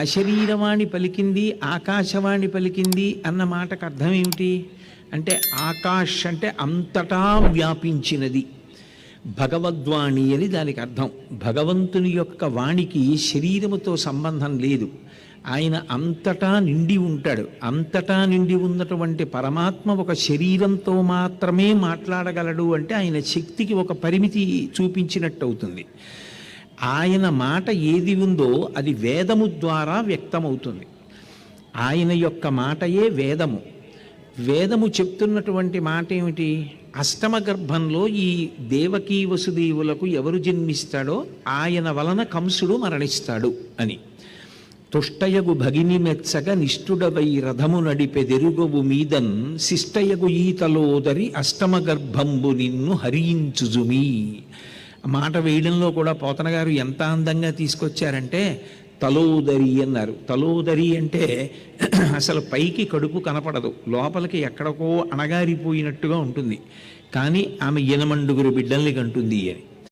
అశరీరవాణి పలికింది ఆకాశవాణి పలికింది అన్న మాటకు అర్థం ఏమిటి అంటే ఆకాశ్ అంటే అంతటా వ్యాపించినది భగవద్వాణి అని దానికి అర్థం. భగవంతుని యొక్క వాణికి శరీరముతో సంబంధం లేదు. ఆయన అంతటా నిండి ఉంటాడు. అంతటా నిండి ఉన్నటువంటి పరమాత్మ ఒక శరీరంతో మాత్రమే మాట్లాడగలడు అంటే ఆయన శక్తికి ఒక పరిమితి చూపించినట్టు అవుతుంది. ఆయన మాట ఏది ఉందో అది వేదము ద్వారా వ్యక్తమవుతుంది. ఆయన యొక్క మాటయే వేదము. వేదము చెప్తున్నటువంటి మాట ఏమిటి? అష్టమ గర్భంలో ఈ దేవకీ వసుదేవులకు ఎవరు జన్మిస్తాడో ఆయన వలన కంసుడు మరణిస్తాడు అని. తుష్టయగు భగిని మెచ్చగ నిష్ఠుడవై రథము నడిపెదెరుగవు మీదన్ శిష్టయగు ఈతలోదరి అష్టమ గర్భంబు నిన్ను హరించుజుమీ. మాట వేయడంలో కూడా పోతన గారు ఎంత అందంగా తీసుకొచ్చారంటే తలోదరి అన్నారు. తలోదరి అంటే అసలు పైకి కడుపు కనపడదు, లోపలికి ఎక్కడికో అణగారిపోయినట్టుగా ఉంటుంది, కానీ ఆమె 8 బిడ్డల్ని కంటుంది అని.